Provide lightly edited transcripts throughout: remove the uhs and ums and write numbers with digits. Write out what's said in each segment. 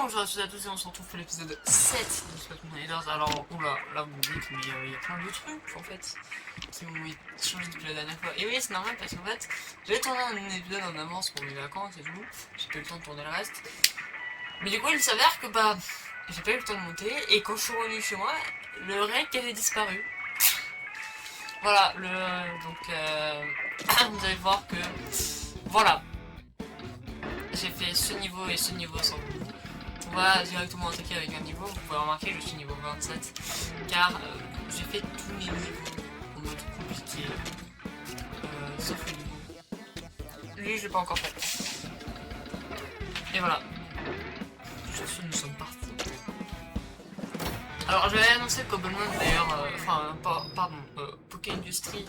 Bonjour à tous et on se retrouve pour l'épisode 7 de Splatoon Raiders. Alors, oula, là vous me dites, mais il y a plein de trucs en fait qui ont changé depuis la dernière fois. Et oui, c'est normal parce qu'en fait, j'avais tourné un épisode en avance pour mes vacances et tout, j'ai pas eu le temps de tourner le reste. Mais du coup, il s'avère que bah, j'ai pas eu le temps de monter et quand je suis revenu chez moi, le rec avait disparu. Voilà, vous allez voir que, voilà, j'ai fait ce niveau et ce niveau sans vous. On va directement attaquer avec un niveau. Vous pouvez remarquer que je suis niveau 27 car j'ai fait tous les niveaux en mode compliqué sauf le niveau. Lui je l'ai pas encore fait. Et voilà. Sur ce nous sommes partis. Alors j'avais annoncé Cobblemon d'ailleurs, Poké Industry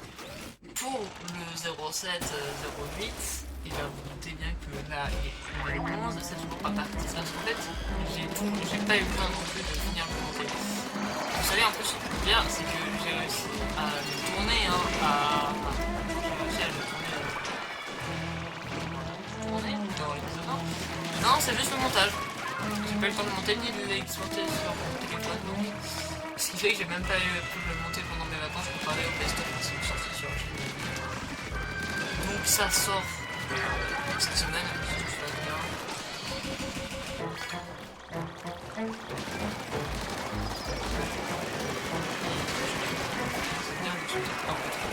pour le 07-08. Et là vous doutez bien que là il est 11, c'est toujours pas parti. Parce qu'en fait j'ai pas eu le temps non plus de finir le monter. Vous savez en plus ce qui est bien, c'est que j'ai réussi à le tourner dans l'épisode 1. Non, c'est juste le montage. J'ai pas eu le temps de monter ni de l'exporter sur mon téléphone, donc ce qui fait que j'ai même pas pu le monter pendant mes vacances comparé au best-of qui sont sortis sur la chaîne. Donc ça sort cette semaine, si tout se passe bien. C'est bien de se dire un peu trop.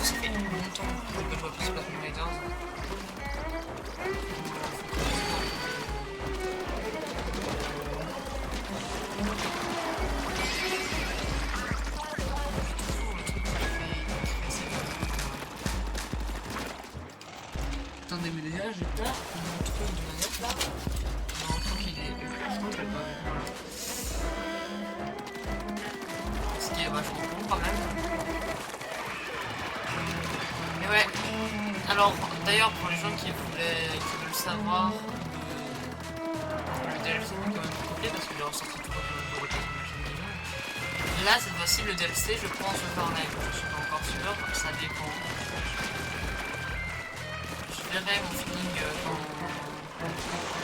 Ça fait longtemps que je vois plus Splatoon Raiders. Attendez, mais déjà j'ai peur qu'on me trouve de manette là. Non, je crois qu'il est ce qui est vachement bon quand même. Mais ouais. Alors, d'ailleurs, pour les gens qui veulent savoir, le DLC est quand même complet parce qu'il est ressorti tout le monde. Là, cette fois-ci, le DLC, je pense le faire en live. Je suis pas encore sûr, ça dépend. Je verrai mon feeling quand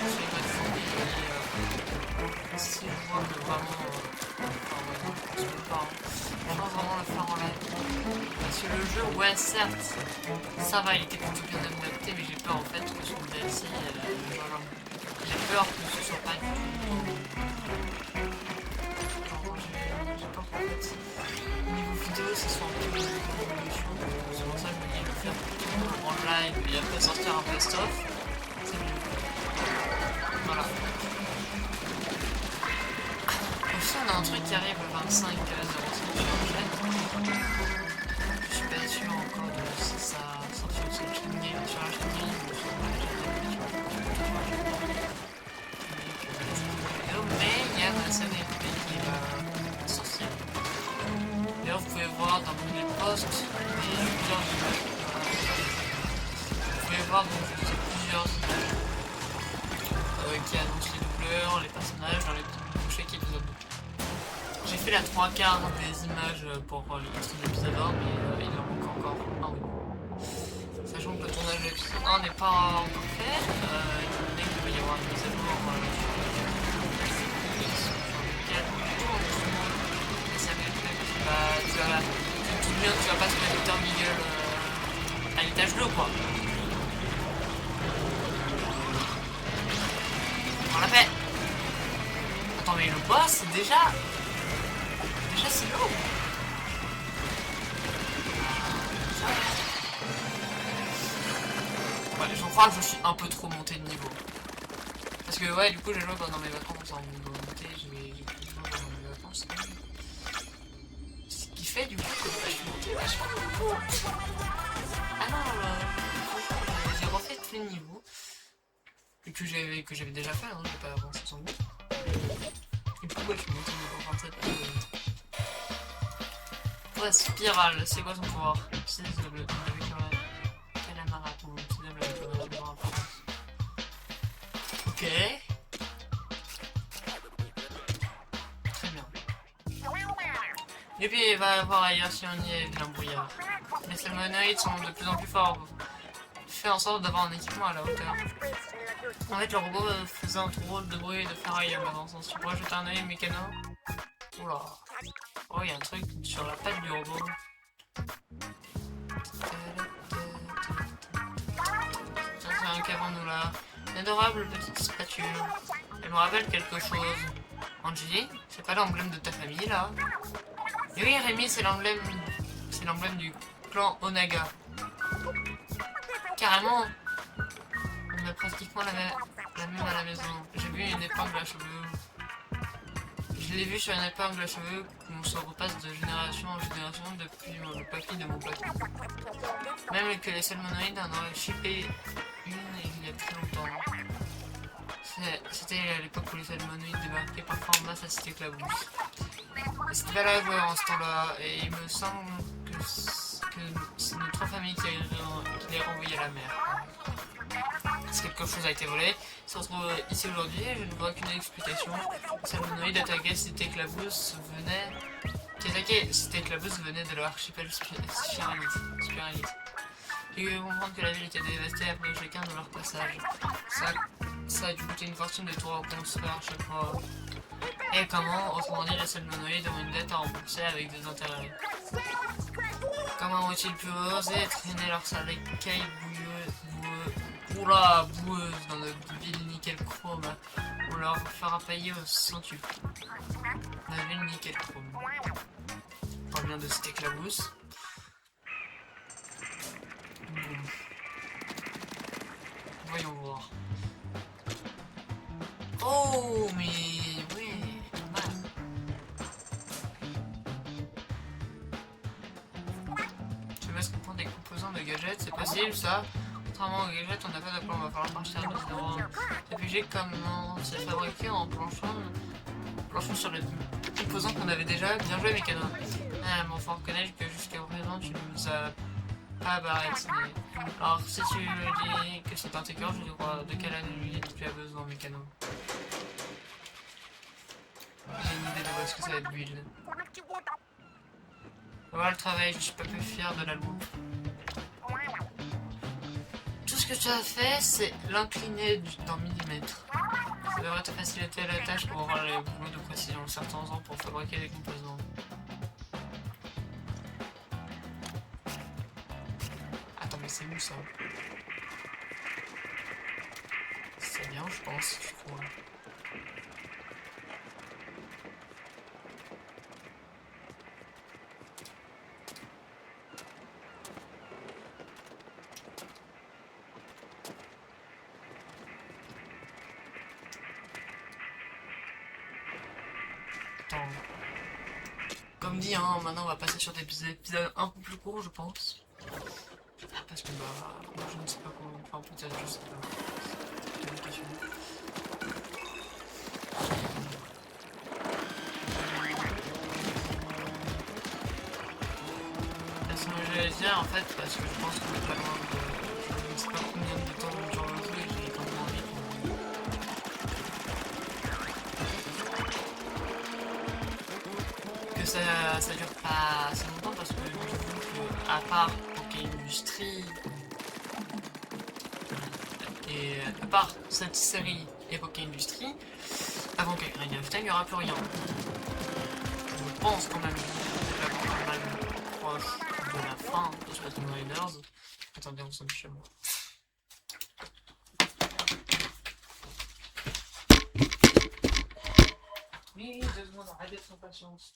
je vais me fonder et si je vois que vraiment. Je pense vraiment le faire en live. Parce que le jeu, ouais, certes, ça va, il était plutôt bien adapté, mais j'ai peur en fait que sur le DLC, j'ai peur que ce soit pas du tout. J'ai peur qu'en fait, niveau vidéo, ce soit un peu une évolution. C'est pour ça que je me dis le faire plutôt en live et après sortir un best-of, c'est mieux. Voilà. Aussi, on a un truc qui arrive le 25 sur la chaîne. Je suis pas sûr encore de si ça sortir sur la chaîne game, sur la chaîne game ou sur la chaîne vidéo, mais il y a la scène qui va sortir. D'ailleurs, vous pouvez voir dans les posts plusieurs images. Vous pouvez voir donc plusieurs images qui annoncent les doubleurs, les personnages dans les chaque épisode. J'ai fait la 3/4 des images pour l'épisode 1, mais il en manque encore un ou deux. Sachant que le tournage de l'épisode 1 n'est pas encore fait, étant donné qu'il va y avoir une mise à jour tu te dis bien que tu vas pas se mettre Dr. Miguel à l'étage 2 quoi. On l'a fait. Attends mais le boss c'est déjà c'est lourd. Ouais, je crois que je suis un peu trop monté de niveau. Parce que ouais du coup j'ai joué pendant mes vacances en montée, j'ai pu jouer pendant mes vacances. Ce qui fait du coup que je suis monté vachement de niveau. Ah non, j'ai refait tous les niveaux. Et que j'avais déjà fait, hein, j'ai pas avancé sans doute. Et pourquoi je suis monté niveau 27 Ouais, spirale, c'est quoi son pouvoir? C'est le Calamarathon, c'est le Ok. Très bien. Et puis, va voir ailleurs si on y est, vilain brouillard. Les salmonoïdes sont de plus en plus forts. Fais en sorte d'avoir un équipement à la hauteur. En fait, le robot faisait un drôle de bruit de ferraille en avançant. Si tu pourrais jeter un oeil mécano. Oula. Oh, il y a un truc sur la patte du robot. Tiens, c'est un qu'avant-nous là. Une adorable petite spatule. Elle me rappelle quelque chose. Angie, c'est pas l'emblème de ta famille là? Et oui, Rémi, c'est l'emblème du clan Onaga. Carrément, on a pratiquement la même à la maison. J'ai vu une épingle à cheveux. Je l'ai vu sur une épingle à cheveux qu'on se repasse de génération en génération depuis le papy de mon papy. Même que les salmonoïdes en auraient chippé une il y a très longtemps. C'était à l'époque où les salmonoïdes débarquaient parfois en masse à Cité Clabousse. C'était pas la en ce temps-là, et il me semble que c'est nos trois familles qui les renvoyées à la mer. Si quelque chose a été volé, il se retrouve ici aujourd'hui et je ne vois qu'une explication. Les salmonoïdes attaquaient Cité Clabousse venait de leur archipel Spiralite. J'ai cru comprendre que la ville était dévastée après chacun de leur passage. Ça a dû coûter une fortune de tout reconstruire à chaque fois. Et comment, autrement dit, les salmonoïdes ont une dette à rembourser avec des intérêts. Comment ont-ils pu oser traîner leur sale écaille boueuse dans notre ville nickel chrome? On leur fera payer au centuple. La ville nickel chrome. On parle bien de cette éclabousse. Bon. Voyons voir. Oh, mais oui, pas mal. Tu veux se comprendre des composants de gadgets, c'est possible ça? Contrairement aux gadgets, on n'a pas de plan, on va falloir partir de zéro. Ces budgets comment c'est fabriqué en planchant sur les composants qu'on avait déjà. Bien joué, Mécano. Ah, mais faut reconnaître que jusqu'à présent, tu nous as pas baratiné. Alors, si tu me dis que c'est un taker, je te crois. De quelle année tu as besoin, Mécano? J'ai une idée de où est-ce que ça va être l'huile. Voilà le travail, je suis pas plus fier de la loupe. Tout ce que tu as fait, c'est l'incliner d'un millimètre. Ça devrait te faciliter la tâche pour avoir les boulots de précision certains ans pour fabriquer des composants. Attends, mais c'est où ça? C'est bien, je pense, je crois. Attends. Comme dit, hein, maintenant on va passer sur des épisodes un peu plus courts, je pense. Parce que bah, moi je ne sais pas comment. Enfin, peut-être, je sais pas. C'est une question. C'est ce que j'allais dire en fait, parce que je pense qu'on est pas loin de. Je ne sais pas combien de temps dure le jeu et j'ai quand même envie que ça dure pas assez longtemps parce que je trouve que, à part Poké Industrie et à part cette série et Poké Industrie, avant Ocarina of Time, il n'y aura plus rien. Je pense quand même que la mal proche de la fin de Splatoon Riders. Attendez, on s'en chez moi. Oui, 2 secondes, arrêtez de sans patience.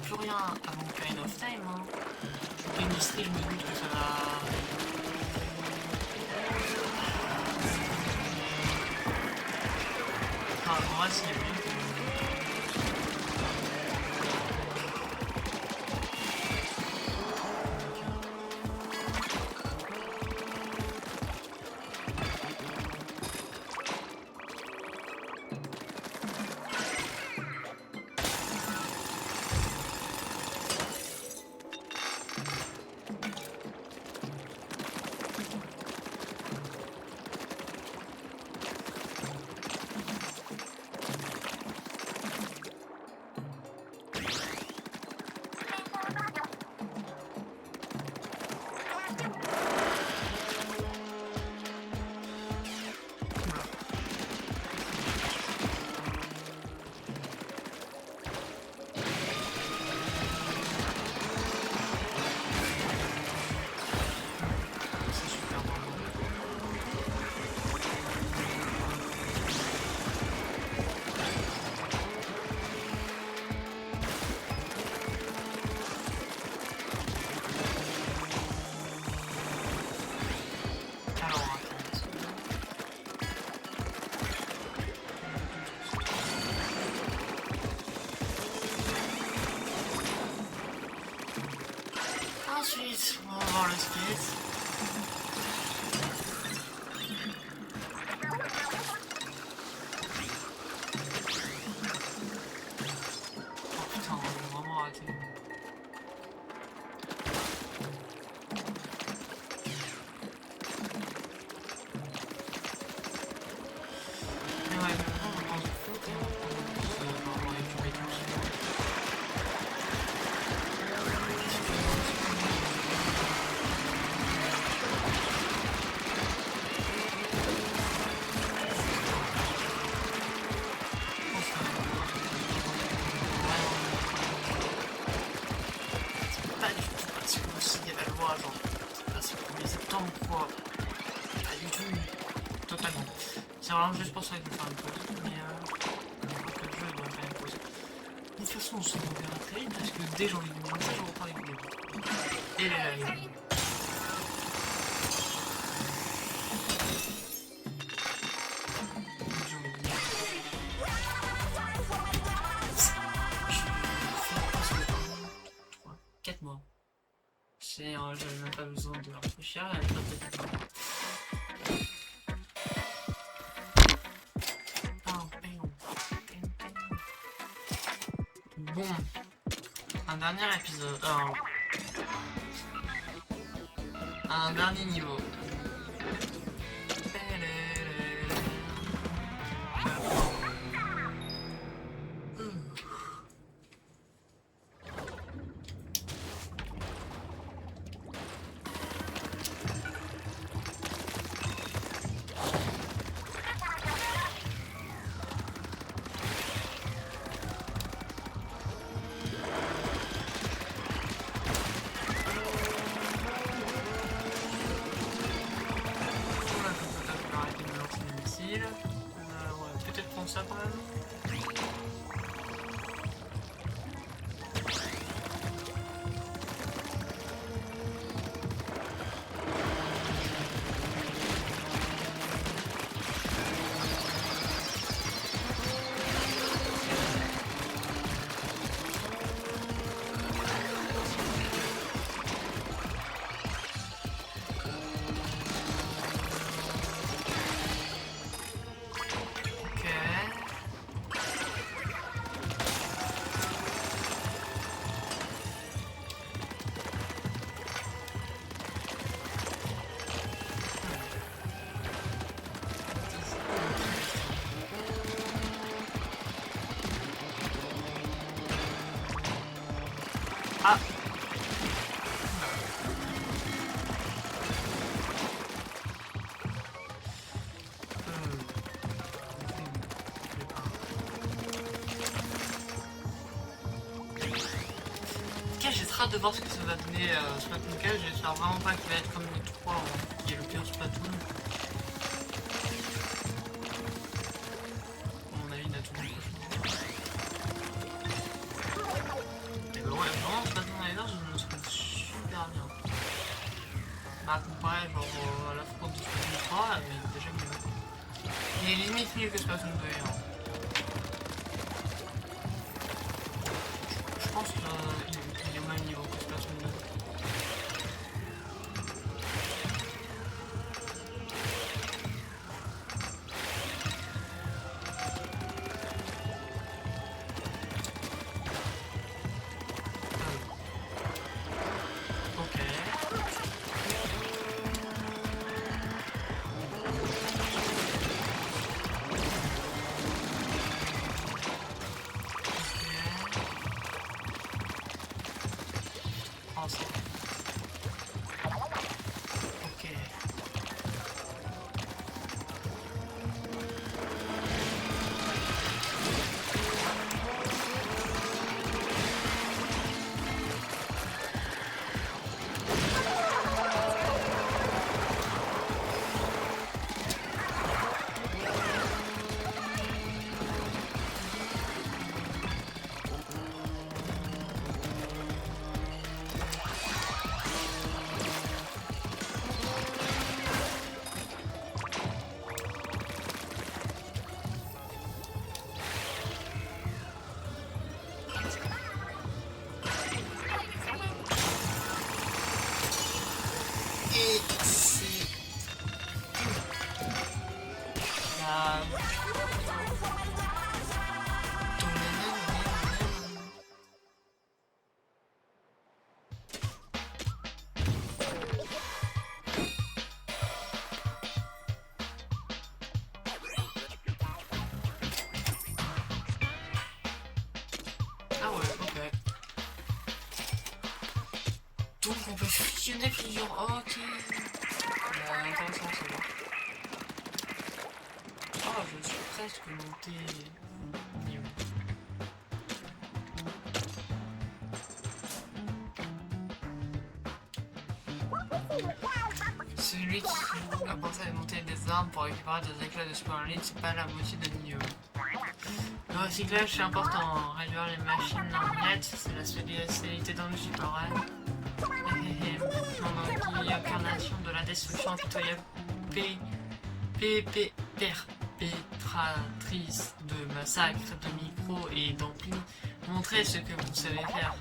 plus rien avant Kind of Time. Hein. Je fais une liste, je me doute que ça va. Enfin, en vrai, s'il y a bien. Ensuite, on va voir le skate. Oh putain, on a vraiment raté. Mais ouais, on va prendre ce foot et on va prendre récupérer tout ça. Genre, c'est le 1er septembre quoi. Pas du tout. Totalement. C'est vraiment juste pour ça qu'il me fait une pause. Mais que le jeu il doit faire une pause. De toute façon on se reverra très vite parce que dès janvier 2025 je reprends les vidéos. Et les lives. J'avais même pas besoin de réfléchir, elle est pas peut-être. Bon, un dernier épisode, un dernier niveau. Ouais, peut-être prendre ça quand même. Ah. J'ai très hâte de voir ce que ça va donner Splatoon 4. J'espère vraiment pas qu'il va être comme le 3 qui est le pire Splatoon. À mon avis, il a tout le monde. Et bah ouais. Il est limite mieux que Splatoon 2. Hein. Je pense qu'il est au même niveau que Splatoon 2. Donc on peut fusionner plusieurs... Ok. Intéressant ça va. Oh, je suis presque monté niveau. Celui qui a pensé à monter des armes pour récupérer des éclats de Super Elite, c'est pas la moitié de niveau. Le recyclage c'est important, réduire les machines en miettes, c'est la spécialité dans le Super N. Incarnation de la destruction impitoyable perpétratrice de massacres, de micros et d'amplis. Montrez ce que vous savez faire.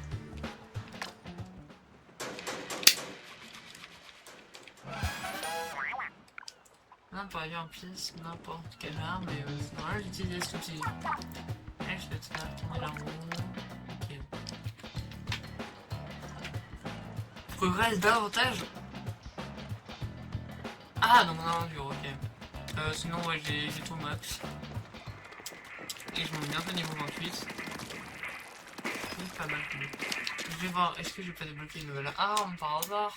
Non, pour aller en piste, n'importe quelle arme, mais c'est normal d'utiliser cet outil. Et je vais te faire tourner la roue. Ok. Progresse davantage. Ah, dans mon aventure, ok. Sinon, ouais, j'ai tout max. Et je monte bientôt niveau 28. C'est pas mal plus. Je vais voir, est-ce que je vais pas débloquer une nouvelle arme par hasard?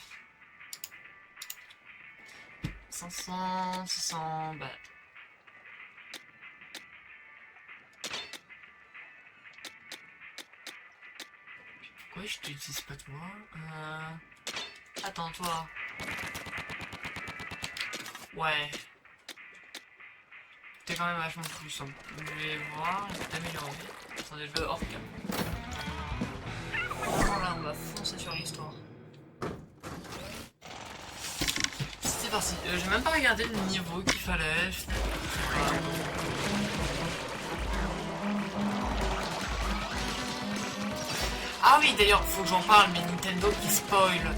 500, 600, bah... Pourquoi je t'utilise pas toi? Attends, toi. Ouais. T'es quand même vachement plus simple. Je vais voir, je vais t'améliorer. Attendez, je vais hors cam. Voilà, on va foncer sur l'histoire. C'est parti. J'ai même pas regardé le niveau qu'il fallait. Ah oui, d'ailleurs, faut que j'en parle, mais Nintendo qui spoil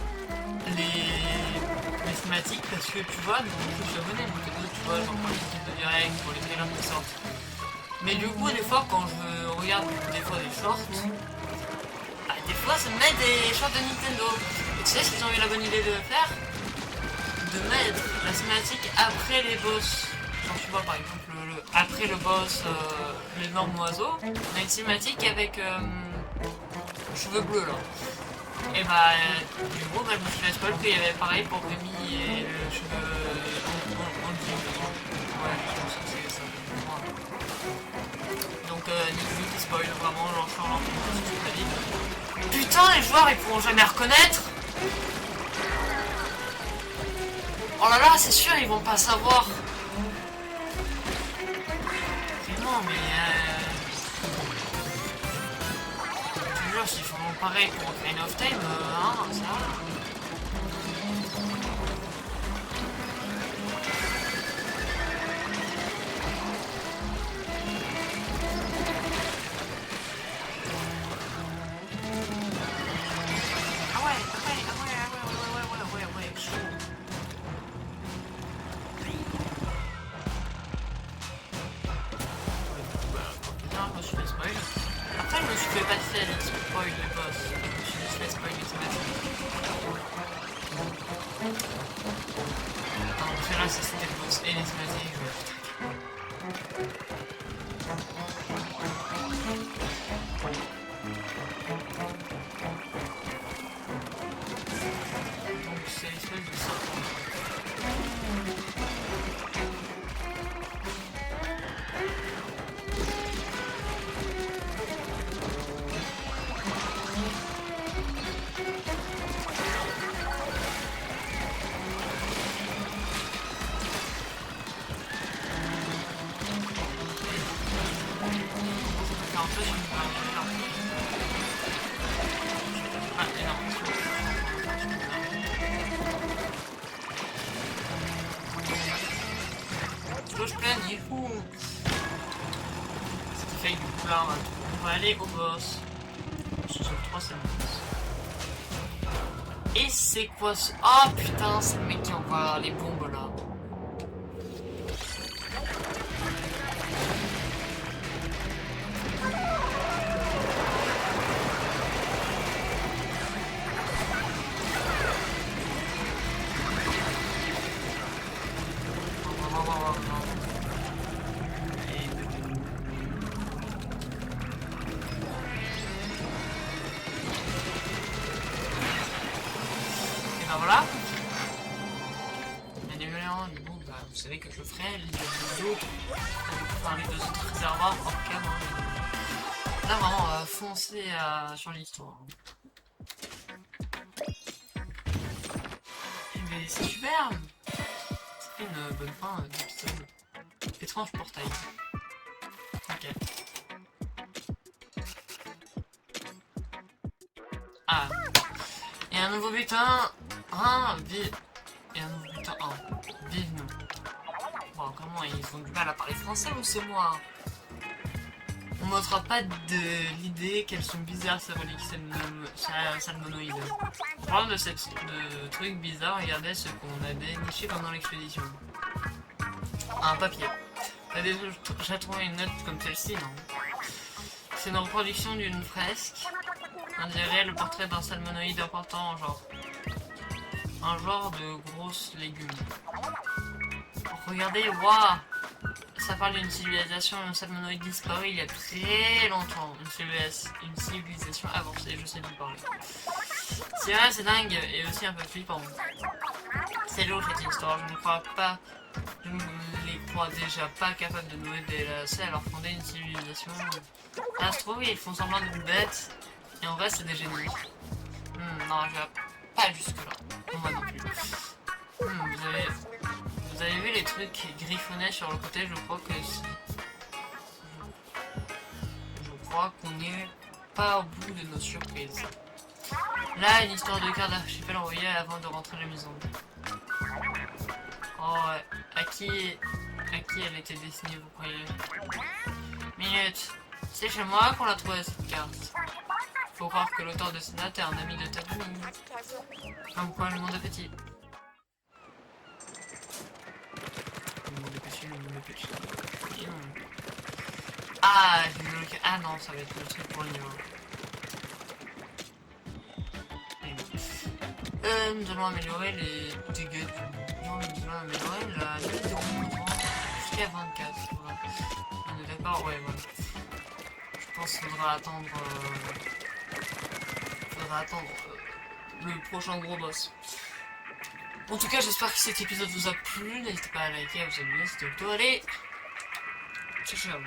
les thématiques parce que tu vois, donc je suis abonné à Nintendo, tu vois, j'en parle de direct pour les trailers qui sortent. Mais du coup, des fois, quand je regarde des fois des shorts, bah, des fois ça me met des shorts de Nintendo. Et tu sais ce qu'ils ont eu la bonne idée de faire? De mettre la cinématique après les boss. Genre tu vois par exemple après le boss, l'énorme oiseau, on a une cinématique avec cheveux bleus là. Et bah du coup bah, je me suis fait spoil qu'il y avait pareil pour Rémi et le cheveu en ouais, je pense que c'est ça. Donc Nick spoil vraiment genre Charles toute la vie. Putain les joueurs ils pourront jamais reconnaître. Oh là là, c'est sûr, ils vont pas savoir. Vraiment, mais je te jure, s'ils font pareil pour Ocarina of Time, hein, ça. spoil. Après, je me suis fait passer les spoil de boss. Je me suis juste fait spoil automatique. Alors, celui-là, si c'était le boss et les automatiques, je vais donc, c'est l'espèce de serpent. En fait, je me ah, énorme. Cloche pleine, il est fou. Ce qui fait que du coup là, on va aller au boss. Sur le 3, c'est le boss. Et c'est quoi ce... Ah putain, c'est le mec qui envoie les bombes là. Ben voilà. Il y a des mélanges, mais bon, bah, vous savez que je ferai les deux autres, enfin les deux autres réservoirs hors cam. Hein. Là vraiment, on va foncer sur l'histoire. Mais c'est super. Ça fait une bonne fin d'épisode. Étrange portail. Ok. Ah. Et un nouveau butin. Et un nouveau butin. Vive nous. Bon, comment ils ont du mal à parler français ou c'est moi? On m'offre pas de l'idée qu'elles sont bizarres ces reliques salmonoïdes. Le problème de trucs bizarres, regardez ce qu'on a déniché pendant l'expédition. Un papier. T'as déjà trouvé une note comme celle-ci, non? C'est une reproduction d'une fresque. On dirait le portrait d'un salmonoïde important, genre. Un genre de grosses légumes. Regardez, waouh! Ça parle d'une civilisation salmonoïde disparue il y a très longtemps. Une civilisation avancée, je sais plus parler. C'est vrai, c'est dingue et aussi un peu flippant. C'est lourd cette histoire, je ne les crois déjà pas capables de nous aider là, c'est à leur fonder une civilisation. Ça se trouve, ils font semblant d'être bêtes et en vrai, c'est des génies. Non, je vais pas jusque là. Moi non plus. Vous avez vu les trucs griffonnés sur le côté, je crois qu'on n'est pas au bout de nos surprises. Là, une histoire de carte d'archipel envoyée avant de rentrer à la maison. Oh, à qui elle était destinée, vous croyez? Minute. C'est chez moi qu'on l'a trouvé cette carte. Faut croire que l'auteur de cette note est un ami de ta famille. Comme quoi, le monde est petit. Le monde est petit. Ah, ah non, ça va être le truc pour le niveau. Nous allons améliorer les dégâts du... Non, nous allons améliorer la limite de mouvement jusqu'à 24. Voilà. On est d'accord? Ouais, voilà. Je pense qu'il faudra attendre... le prochain gros boss. En tout cas, j'espère que cet épisode vous a plu. N'hésitez pas à liker, à vous abonner, c'était tout. Allez, ciao ciao.